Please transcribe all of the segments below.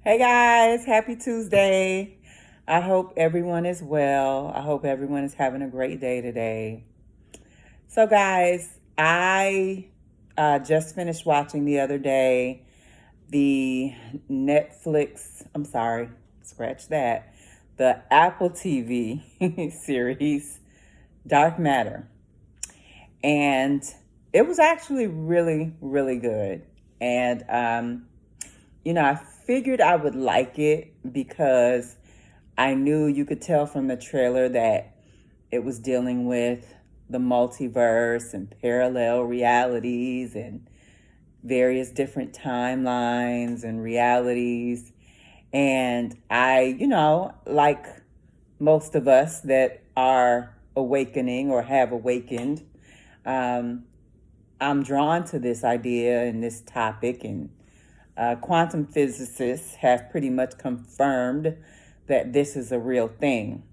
Hey guys, happy Tuesday. I hope everyone is well. I hope everyone is having a great day today. So, guys, I just finished watching the other day the I'm sorry, scratch that, the Apple TV series, Dark Matter. And it was actually really, really good. And I figured I would like it because I knew you could tell from the trailer that it was dealing with the multiverse and parallel realities and various different timelines and realities. And like most of us that are awakening or have awakened, um, I'm drawn to this idea and this topic, and quantum physicists have pretty much confirmed that this is a real thing.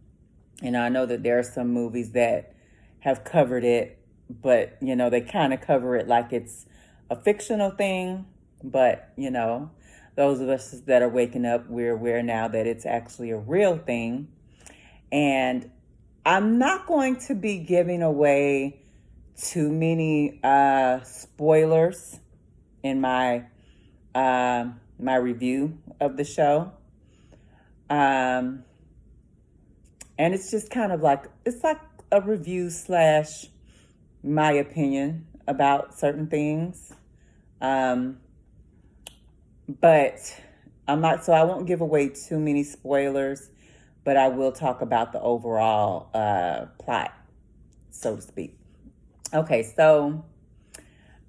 And I know that there are some movies that have covered it, but they kind of cover it like it's a fictional thing. But those of us that are waking up, we're aware now that it's actually a real thing. And I'm not going to be giving away too many spoilers in my review of the show. Um, and it's just kind of like it's like a review slash my opinion about certain things. Um, but I'm not, so I won't give away too many spoilers, but I will talk about the overall plot, so to speak. Okay, so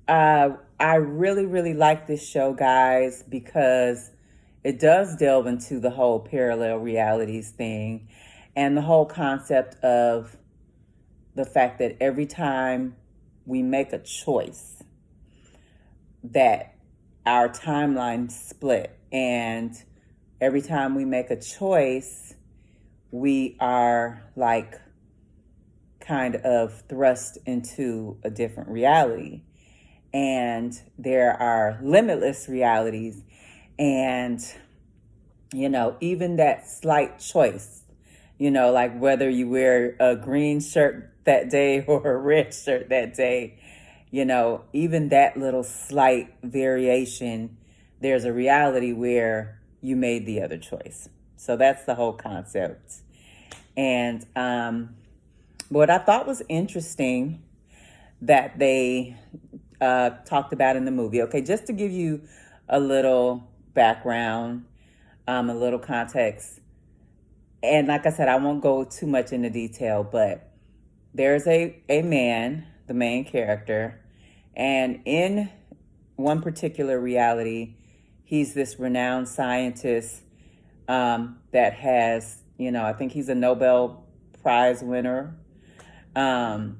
I really, really like this show, guys, because it does delve into the whole parallel realities thing and the whole concept of the fact that every time we make a choice, that our timeline split. And every time we make a choice, we are like kind of thrust into a different reality. And there are limitless realities. And, even that slight choice, like whether you wear a green shirt that day or a red shirt that day, even that little slight variation, there's a reality where you made the other choice. So that's the whole concept. And what I thought was interesting that they talked about in the movie. Okay, just to give you a little background, a little context. And like I said, I won't go too much into detail, but there's a man, the main character, and in one particular reality, he's this renowned scientist that has, I think he's a Nobel Prize winner. Um,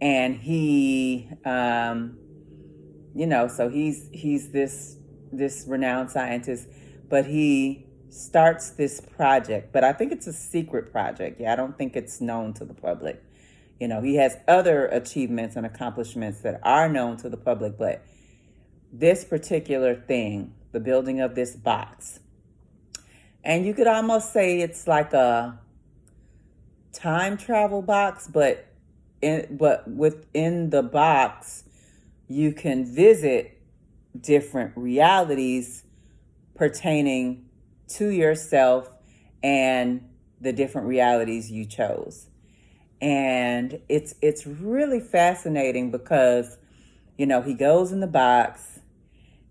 and he so he's this renowned scientist, but he starts this project, but I think it's a secret project. Yeah, I don't think it's known to the public. He has other achievements and accomplishments that are known to the public, but this particular thing, the building of this box, and you could almost say it's like a time travel box, but within the box, you can visit different realities pertaining to yourself and the different realities you chose. And it's really fascinating because he goes in the box,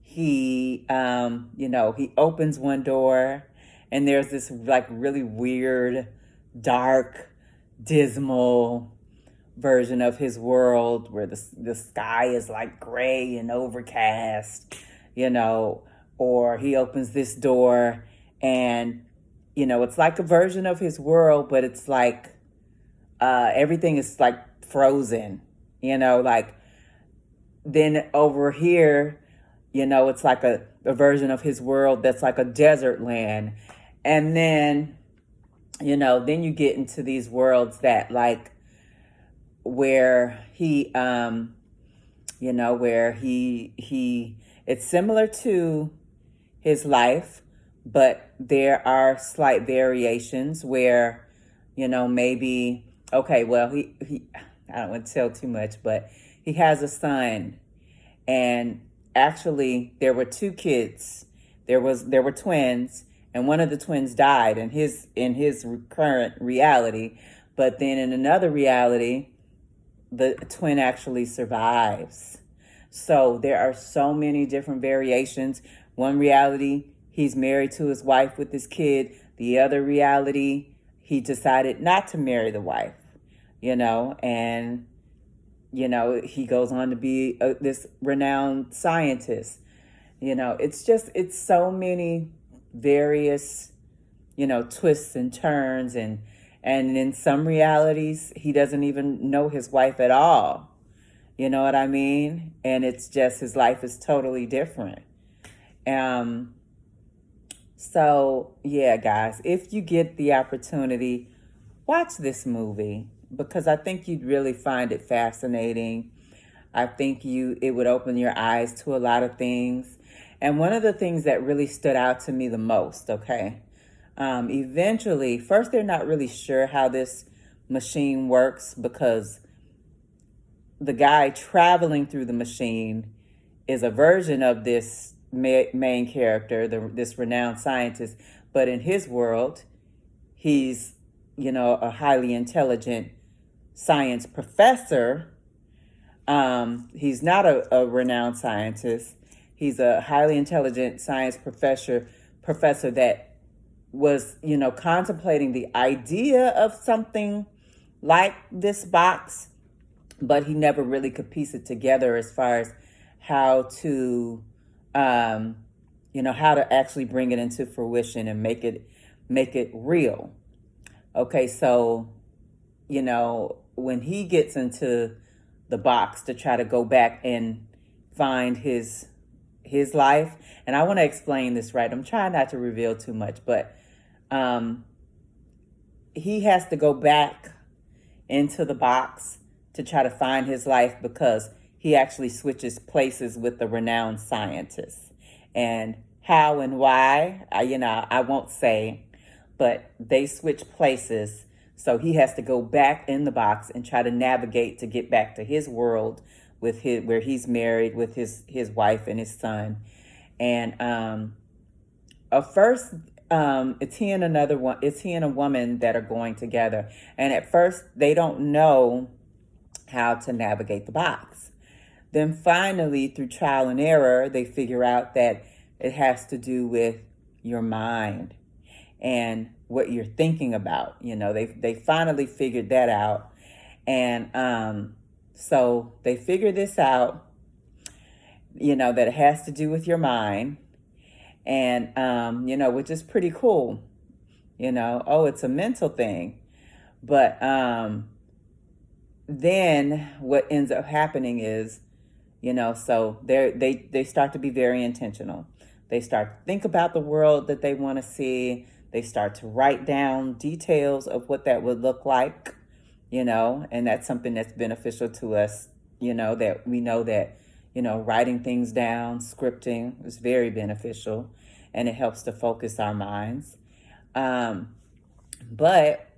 he opens one door, and there's this like really weird, dark, dismal version of his world where the sky is like gray and overcast, or he opens this door and it's like a version of his world, but it's like everything is like frozen, like then over here, it's like a version of his world that's like a desert land. And then, then you get into these worlds that like where where he it's similar to his life, but there are slight variations where, maybe, okay, well, he I don't want to tell too much, but he has a son, and actually there were two kids. There were twins, and one of the twins died in his current reality, but then in another reality, the twin actually survives. So there are so many different variations. One reality, he's married to his wife with his kid. The other reality, he decided not to marry the wife, and, he goes on to be this renowned scientist. It's so many various, twists and turns, and in some realities, he doesn't even know his wife at all. You know what I mean? And it's just his life is totally different. Um, so yeah, guys, if you get the opportunity, watch this movie because I think you'd really find it fascinating. I think it would open your eyes to a lot of things. And one of the things that really stood out to me the most, okay, eventually, first they're not really sure how this machine works because the guy traveling through the machine is a version of this main character, this renowned scientist. But in his world, he's, a highly intelligent science professor. He's not a renowned scientist. He's a highly intelligent science professor that was, contemplating the idea of something like this box, but he never really could piece it together as far as how to, how to actually bring it into fruition and make it real. Okay, so, when he gets into the box to try to go back and find his life, and I want to explain this right. I'm trying not to reveal too much, but he has to go back into the box to try to find his life because he actually switches places with the renowned scientist. And how and why, I won't say, but they switch places. So he has to go back in the box and try to navigate to get back to his world where he's married with his wife and his son. And at first, it's he and another one. It's he and a woman that are going together. And at first, they don't know how to navigate the box. Then finally, through trial and error, they figure out that it has to do with your mind and what you're thinking about. They finally figured that out. And so they figure this out, that it has to do with your mind. And, which is pretty cool. It's a mental thing. But then what ends up happening is, so they start to be very intentional. They start to think about the world that they want to see. They start to write down details of what that would look like, and that's something that's beneficial to us, that we know that, writing things down, scripting is very beneficial, and it helps to focus our minds. But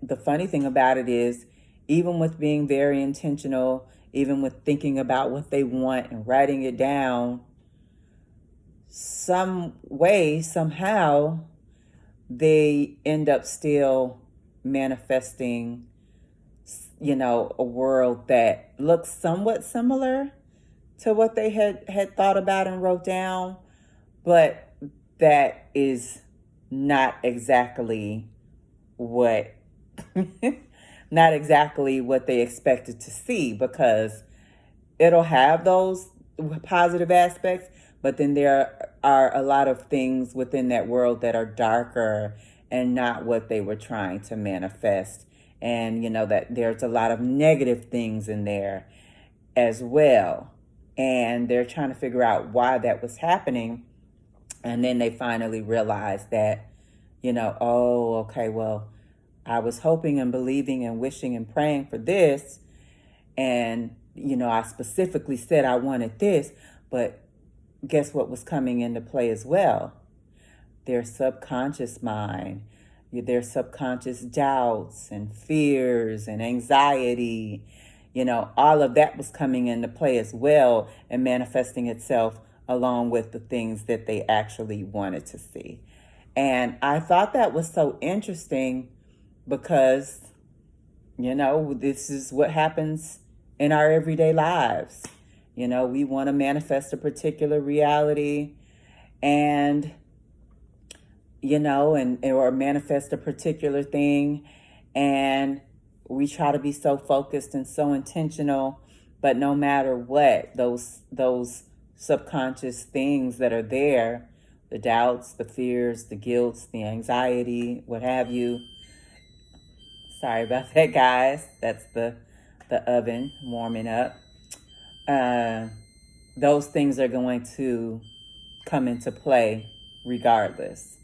the funny thing about it is, even with being very intentional, even with thinking about what they want and writing it down, some way, somehow, they end up still manifesting, a world that looks somewhat similar to what they had thought about and wrote down, but that is not exactly what not exactly what they expected to see, because it'll have those positive aspects, but then there are a lot of things within that world that are darker and not what they were trying to manifest. And that there's a lot of negative things in there as well. And they're trying to figure out why that was happening. And then they finally realized that, oh, okay, well, I was hoping and believing and wishing and praying for this. And, I specifically said I wanted this, but guess what was coming into play as well? their subconscious mind, their subconscious doubts and fears and anxiety. All of that was coming into play as well and manifesting itself along with the things that they actually wanted to see. And I thought that was so interesting because, this is what happens in our everyday lives. We want to manifest a particular reality and or manifest a particular thing, and we try to be so focused and so intentional, but no matter what, those subconscious things that are there, the doubts, the fears, the guilt, the anxiety, what have you. Sorry about that, guys. That's the oven warming up. Those things are going to come into play regardless.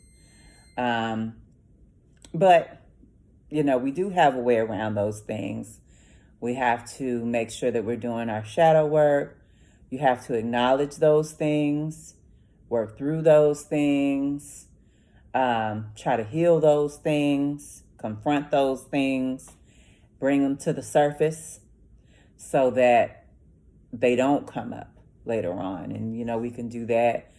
But, we do have a way around those things. We have to make sure that we're doing our shadow work. You have to acknowledge those things, work through those things, try to heal those things, confront those things, bring them to the surface so that they don't come up later on. And, we can do that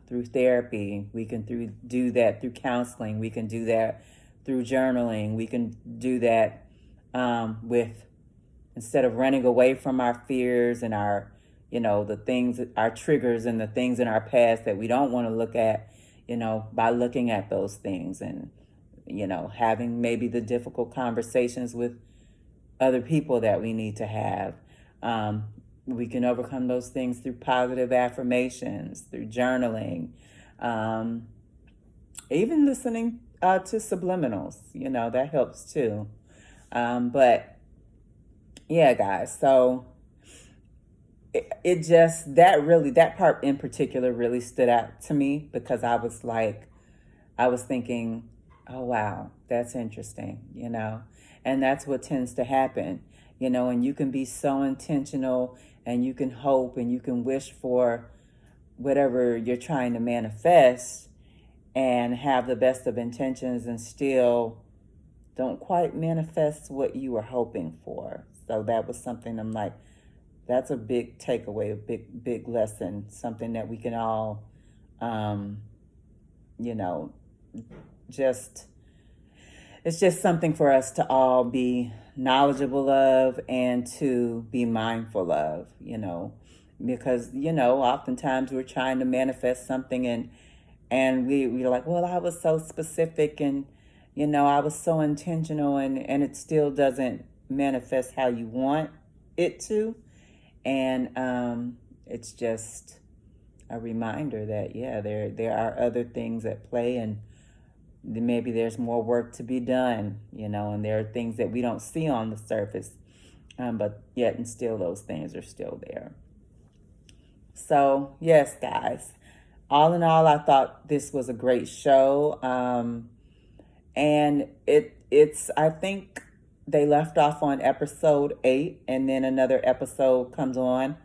through therapy. We can do that through counseling. We can do that through journaling. We can do that instead of running away from our fears and our, the things, our triggers and the things in our past that we don't want to look at, by looking at those things and, having maybe the difficult conversations with other people that we need to have. We can overcome those things through positive affirmations, through journaling, even listening to subliminals, that helps too. But yeah, guys, so it just, that part in particular really stood out to me because I was thinking, oh, wow, that's interesting, and that's what tends to happen, and you can be so intentional and you can hope and you can wish for whatever you're trying to manifest and have the best of intentions and still don't quite manifest what you were hoping for. So that was something I'm like, that's a big takeaway, a big lesson, something that we can all, it's just something for us to all be knowledgeable of and to be mindful of, because, oftentimes we're trying to manifest something and we're like, well, I was so specific and, I was so intentional and it still doesn't manifest how you want it to. And it's just a reminder that, yeah, there are other things at play and maybe there's more work to be done, and there are things that we don't see on the surface, but yet and still those things are still there. So, yes, guys, all in all, I thought this was a great show. And I think they left off on episode 8 and then another episode comes on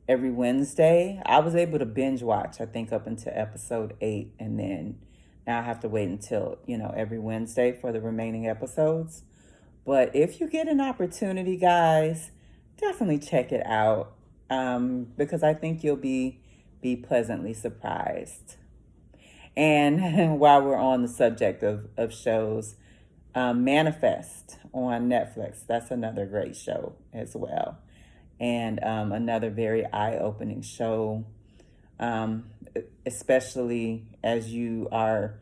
every Wednesday. I was able to binge watch, I think, up until episode 8, and then now I have to wait until, every Wednesday for the remaining episodes. But if you get an opportunity, guys, definitely check it out because I think you'll be pleasantly surprised. And while we're on the subject of shows, Manifest on Netflix, that's another great show as well. And another very eye-opening show, especially as you are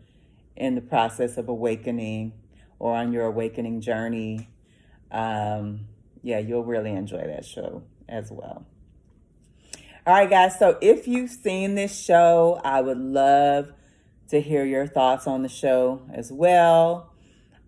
in the process of awakening or on your awakening journey. Yeah, you'll really enjoy that show as well. All right, guys, so if you've seen this show, I would love to hear your thoughts on the show as well.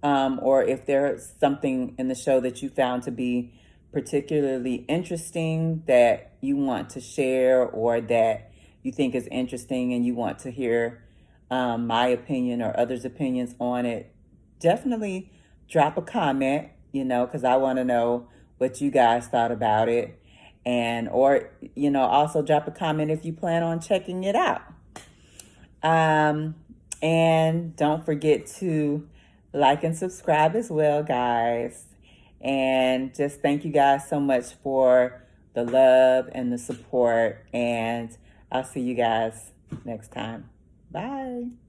Or if there's something in the show that you found to be particularly interesting that you want to share or that you think is interesting and you want to hear my opinion or others' opinions on it, definitely drop a comment, because I want to know what you guys thought about it. And, or, also drop a comment if you plan on checking it out. And don't forget to like and subscribe as well, guys. And just thank you guys so much for the love and the support. And I'll see you guys next time. Bye.